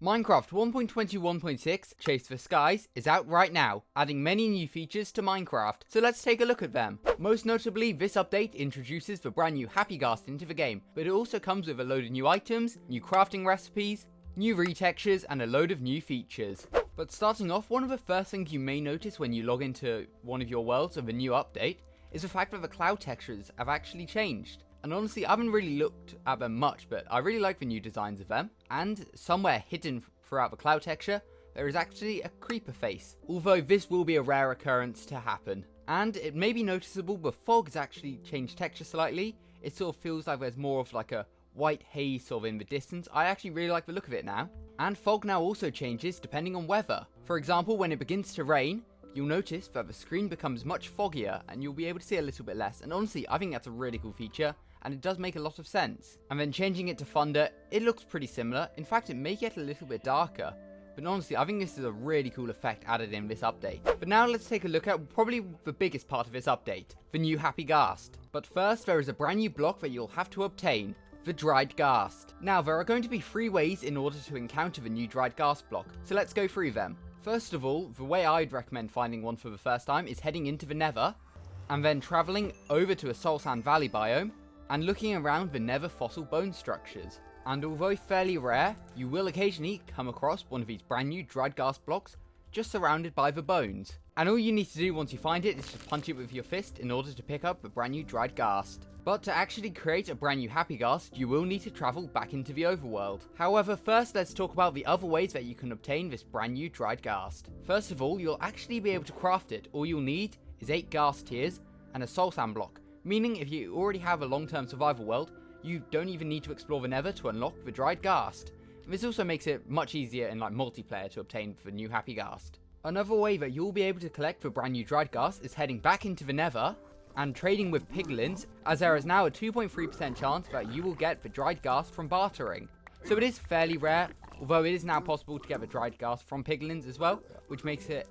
Minecraft 1.21.6 Chase for Skies is out right now, adding many new features to Minecraft, so let's take a look at them. Most notably, this update introduces the brand new Happy Ghast into the game, but it also comes with a load of new items, new crafting recipes, new retextures, and a load of new features. But starting off, one of the first things you may notice when you log into one of your worlds of a new update is the fact that the cloud textures have actually changed. And honestly, I haven't really looked at them much, but I really like the new designs of them. And somewhere hidden throughout the cloud texture, there is actually a creeper face. Although this will be a rare occurrence to happen. And it may be noticeable, but fog has actually changed texture slightly. It sort of feels like there's more of like a white haze sort of in the distance. I actually really like the look of it now. And fog now also changes depending on weather. For example, when it begins to rain, you'll notice that the screen becomes much foggier and you'll be able to see a little bit less. And honestly, I think that's a really cool feature. And it does make a lot of sense. And then changing it to thunder, it looks pretty similar. In fact, it may get a little bit darker. But honestly, I think this is a really cool effect added in this update. But now let's take a look at probably the biggest part of this update, the new Happy Ghast. But first, there is a brand new block that you'll have to obtain, the Dried Ghast. Now, there are going to be 3 ways in order to encounter the new Dried Ghast block, so let's go through them. First of all, the way I'd recommend finding one for the first time is heading into the Nether, and then travelling over to a Soul Sand Valley biome, and looking around the Nether fossil bone structures. And although fairly rare, you will occasionally come across one of these brand new Dried Ghast blocks just surrounded by the bones. And all you need to do once you find it is just punch it with your fist in order to pick up the brand new Dried Ghast. But to actually create a brand new Happy Ghast, you will need to travel back into the overworld. However, first let's talk about the other ways that you can obtain this brand new Dried Ghast. First of all, you'll actually be able to craft it. All you'll need is 8 Ghast tears and a soul sand block. Meaning if you already have a long-term survival world, you don't even need to explore the Nether to unlock the Dried Ghast. This also makes it much easier in like multiplayer to obtain the new Happy Ghast. Another way that you'll be able to collect the brand new Dried Ghast is heading back into the Nether and trading with piglins, as there is now a 2.3% chance that you will get the Dried Ghast from bartering. So it is fairly rare, although it is now possible to get the Dried Ghast from piglins as well, which makes it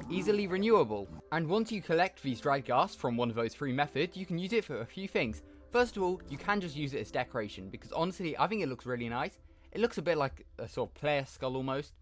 easily renewable. And once you collect these Dried Ghast from one of those 3 methods, you can use it for a few things. First of all, you can just use it as decoration, because honestly, I think it looks really nice. It looks a bit like a sort of player skull almost,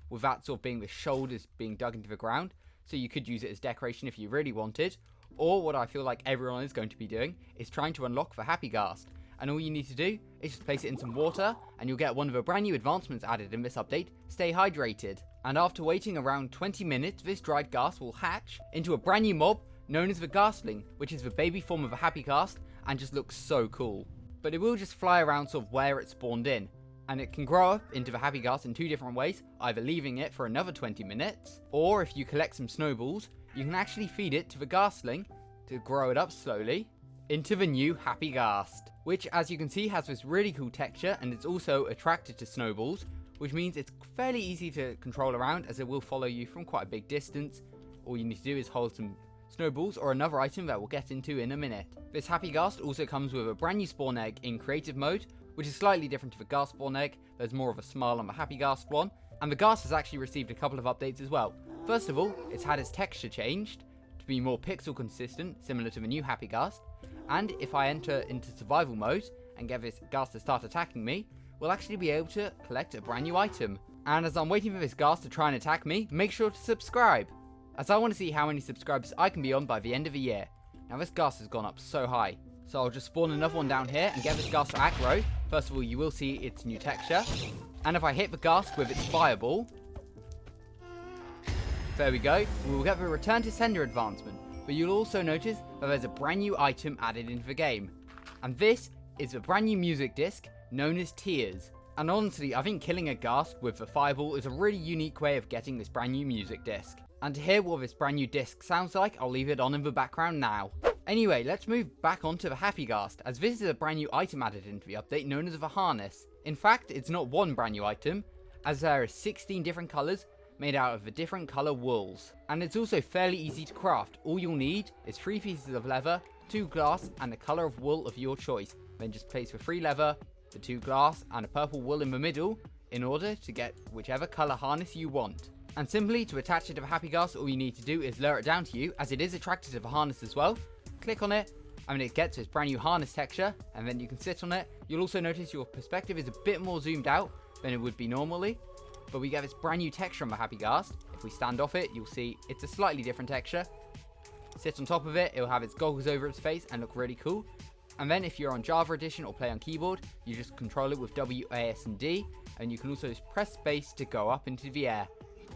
with that sort of being the shoulders being dug into the ground. So you could use it as decoration if you really wanted. Or what I feel like everyone is going to be doing is trying to unlock the Happy Ghast. And all you need to do is just place it in some water, and you'll get one of the brand new advancements added in this update, Stay Hydrated. And after waiting around 20 minutes, this Dried Ghast will hatch into a brand new mob known as the Ghastling, which is the baby form of a Happy Ghast and just looks so cool. But it will just fly around sort of where it spawned in, and it can grow up into the Happy Ghast in 2 different ways, either leaving it for another 20 minutes, or if you collect some snowballs, you can actually feed it to the Ghastling to grow it up slowly into the new Happy Ghast, which as you can see has this really cool texture, and it's also attracted to snowballs, which means it's fairly easy to control around as it will follow you from quite a big distance. All you need to do is hold some snowballs or another item that we'll get into in a minute. This Happy Ghast also comes with a brand new spawn egg in creative mode, which is slightly different to the Ghast spawn egg. There's more of a smile on the Happy Ghast one, and the Ghast has actually received a couple of updates as well. First of all, it's had its texture changed to be more pixel consistent, similar to the new Happy Ghast, and if I enter into survival mode and get this Ghast to start attacking me, we'll actually be able to collect a brand new item. And as I'm waiting for this Ghast to try and attack me, make sure to subscribe, as I want to see how many subscribers I can be on by the end of the year. Now this Ghast has gone up so high, so I'll just spawn another one down here and get this Ghast to aggro. First of all, you will see its new texture, and if I hit the Ghast with its fireball, there we go, we will get the Return to Sender advancement. But you'll also notice that there's a brand new item added into the game, and this is a brand new music disc known as Tears. And honestly, I think killing a Ghast with the fireball is a really unique way of getting this brand new music disc. And to hear what this brand new disc sounds like, I'll leave it on in the background now. Anyway, let's move back onto the Happy Ghast, as this is a brand new item added into the update known as the Harness. In fact, it's not one brand new item, as there are 16 different colours made out of the different colour wools. And it's also fairly easy to craft. All you'll need is 3 pieces of leather, 2 glass, and a colour of wool of your choice. Then just place the 3 leather, the 2 glass, and a purple wool in the middle in order to get whichever colour harness you want. And simply to attach it to the Happy Ghast, all you need to do is lure it down to you, as it is attracted to the harness as well. Click on it, and it gets its brand new harness texture, and then you can sit on it. You'll also notice your perspective is a bit more zoomed out than it would be normally, but we get this brand new texture on the Happy Ghast. If we stand off it, you'll see it's a slightly different texture. Sit on top of it, it'll have its goggles over its face and look really cool. And then if you're on Java Edition or play on keyboard, you just control it with W, A, S, and D, and you can also press space to go up into the air.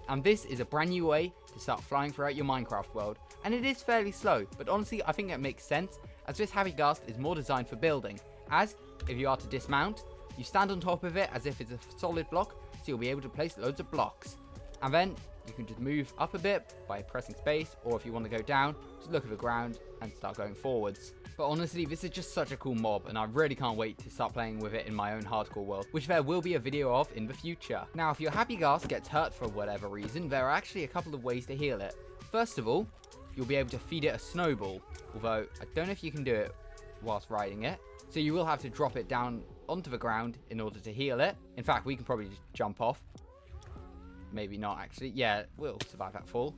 And this is a brand new way to start flying throughout your Minecraft world. And it is fairly slow, but honestly I think that makes sense, as this Happy Ghast is more designed for building. As, if you are to dismount, you stand on top of it as if it's a solid block, so you'll be able to place loads of blocks. And then you can just move up a bit by pressing space, or if you want to go down, just look at the ground and start going forwards. But honestly, this is just such a cool mob, and I really can't wait to start playing with it in my own hardcore world, which there will be a video of in the future. Now, if your Happy Ghast gets hurt for whatever reason, there are actually a couple of ways to heal it. First of all, you'll be able to feed it a snowball, although I don't know if you can do it whilst riding it, so you will have to drop it down onto the ground in order to heal it. In fact, we can probably just jump off. Maybe not, actually. Yeah, we'll survive that fall.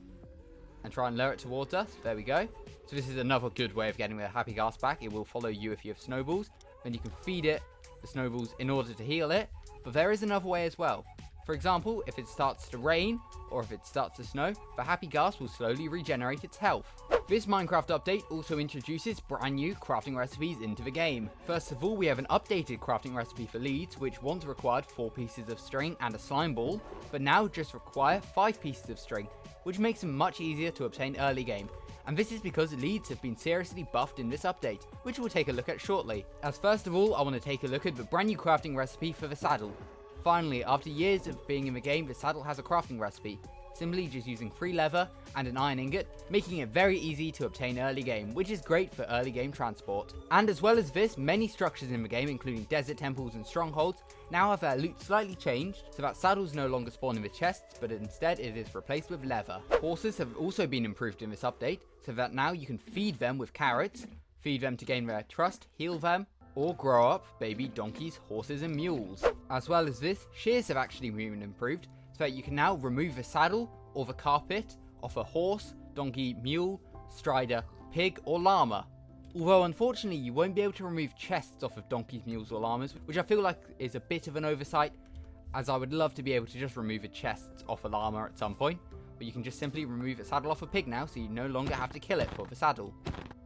And try and lure it towards us. There we go. So this is another good way of getting the Happy Ghast back. It will follow you if you have snowballs. Then you can feed it the snowballs in order to heal it. But there is another way as well. For example, if it starts to rain, or if it starts to snow, the Happy Ghast will slowly regenerate its health. This Minecraft update also introduces brand new crafting recipes into the game. First of all, we have an updated crafting recipe for leads, which once required 4 pieces of string and a slime ball, but now just require 5 pieces of string, which makes them much easier to obtain early game. And this is because leads have been seriously buffed in this update, which we'll take a look at shortly. As first of all, I want to take a look at the brand new crafting recipe for the saddle. Finally, after years of being in the game, the saddle has a crafting recipe, simply just using 3 leather and an iron ingot, making it very easy to obtain early game, which is great for early game transport. And as well as this, many structures in the game, including desert temples and strongholds, now have their loot slightly changed, so that saddles no longer spawn in the chests, but instead it is replaced with leather. Horses have also been improved in this update, so that now you can feed them with carrots, feed them to gain their trust, heal them, or grow up baby donkeys, horses and mules. As well as this, shears have actually been improved, so that you can now remove the saddle or the carpet off a horse, donkey, mule, strider, pig or llama. Although unfortunately you won't be able to remove chests off of donkeys, mules or llamas, which I feel like is a bit of an oversight, as I would love to be able to just remove the chests off a llama at some point, but you can just simply remove a saddle off a pig now, so you no longer have to kill it for the saddle.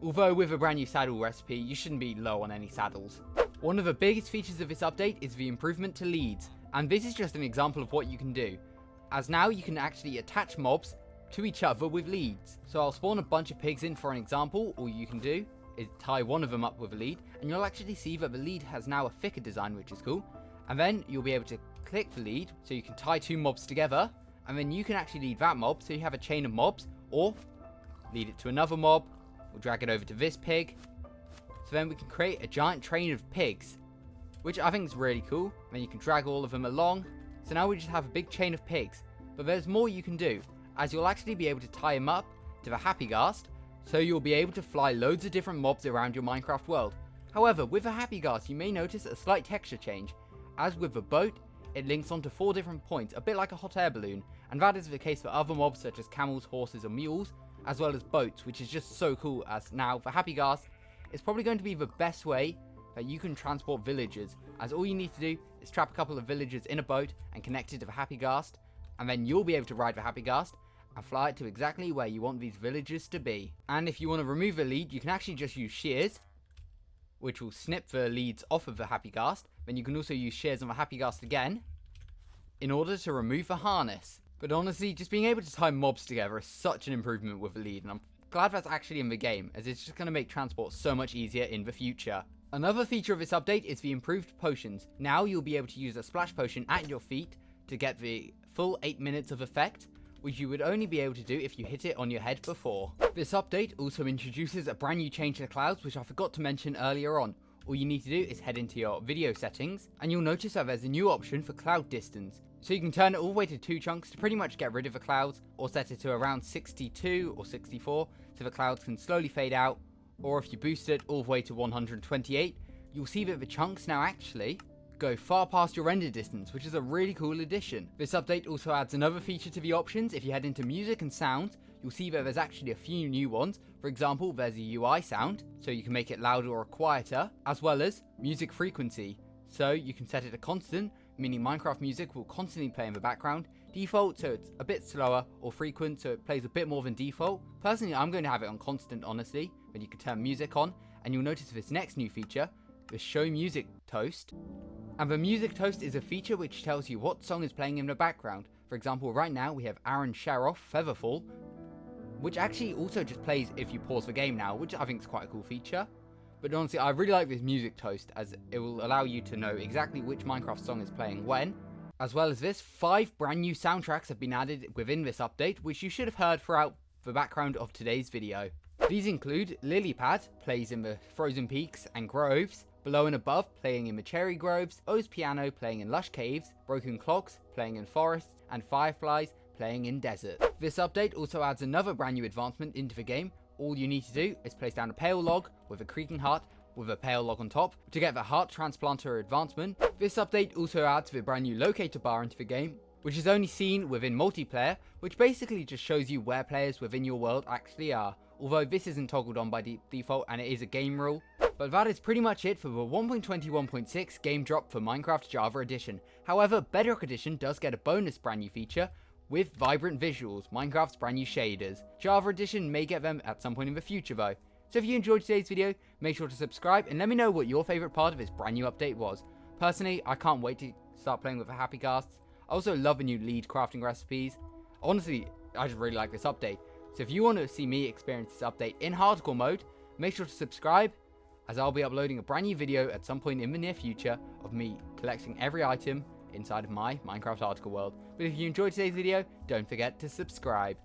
Although with a brand new saddle recipe, you shouldn't be low on any saddles. One of the biggest features of this update is the improvement to leads, and this is just an example of what you can do, as now you can actually attach mobs to each other with leads. So I'll spawn a bunch of pigs in for an example. All you can do is tie one of them up with a lead, and you'll actually see that the lead has now a thicker design, which is cool. And then you'll be able to click the lead, so you can tie 2 mobs together, and then you can actually lead that mob, so you have a chain of mobs, or lead it to another mob. We'll drag it over to this pig. So then we can create a giant train of pigs, which I think is really cool. Then you can drag all of them along. So now we just have a big chain of pigs. But there's more you can do, as you'll actually be able to tie them up to the Happy Ghast, so you'll be able to fly loads of different mobs around your Minecraft world. However, with the Happy Ghast you may notice a slight texture change. As with the boat, it links onto 4 different points, a bit like a hot air balloon, and that is the case for other mobs such as camels, horses or mules, as well as boats, which is just so cool, as now the Happy Ghast is probably going to be the best way that you can transport villagers, as all you need to do is trap a couple of villagers in a boat and connect it to the Happy Ghast, and then you'll be able to ride the Happy Ghast and fly it to exactly where you want these villagers to be. And if you want to remove a lead, you can actually just use shears, which will snip the leads off of the Happy Ghast. Then you can also use shears on the Happy Ghast again in order to remove the harness. But honestly, just being able to tie mobs together is such an improvement with the lead, and I'm glad that's actually in the game, as it's just going to make transport so much easier in the future. Another feature of this update is the improved potions. Now you'll be able to use a splash potion at your feet to get the full 8 minutes of effect, which you would only be able to do if you hit it on your head before. This update also introduces a brand new change to the clouds, which I forgot to mention earlier on. All you need to do is head into your video settings, and you'll notice that there's a new option for cloud distance. So you can turn it all the way to 2 chunks to pretty much get rid of the clouds, or set it to around 62 or 64 so the clouds can slowly fade out, or if you boost it all the way to 128, you'll see that the chunks now actually go far past your render distance, which is a really cool addition. This update also adds another feature to the options. If you head into music and sounds, you'll see that there's actually a few new ones. For example, there's a UI sound, so you can make it louder or quieter, as well as music frequency, so you can set it a constant, meaning Minecraft music will constantly play in the background. Default, so it's a bit slower, or frequent, so it plays a bit more than default. Personally, I'm going to have it on constant, honestly, but you can turn music on, and you'll notice this next new feature, the Show Music Toast. And the Music Toast is a feature which tells you what song is playing in the background. For example, right now we have Aaron Sharoff, Featherfall, which actually also just plays if you pause the game now, which I think is quite a cool feature. But honestly, I really like this Music Toast, as it will allow you to know exactly which Minecraft song is playing when. As well as this, 5 brand new soundtracks have been added within this update, which you should have heard throughout the background of today's video. These include Lilypad, plays in the Frozen Peaks and Groves, Below and Above, playing in the Cherry Groves, O's Piano, playing in Lush Caves, Broken Clocks, playing in Forests, and Fireflies, playing in Desert. This update also adds another brand new advancement into the game. All you need to do is place down a pale log with a creaking heart with a pale log on top to get the heart transplanter advancement. This update also adds the brand new locator bar into the game, which is only seen within multiplayer, which basically just shows you where players within your world actually are, although this isn't toggled on by default and it is a game rule. But that is pretty much it for the 1.21.6 game drop for Minecraft Java Edition. However, Bedrock Edition does get a bonus brand new feature with vibrant visuals, Minecraft's brand new shaders. Java Edition may get them at some point in the future though. So if you enjoyed today's video, make sure to subscribe and let me know what your favourite part of this brand new update was. Personally, I can't wait to start playing with the Happy Casts. I also love the new lead crafting recipes. Honestly, I just really like this update. So if you want to see me experience this update in hardcore mode, make sure to subscribe, as I'll be uploading a brand new video at some point in the near future of me collecting every item inside of my Minecraft hardcore world. But if you enjoyed today's video, don't forget to subscribe.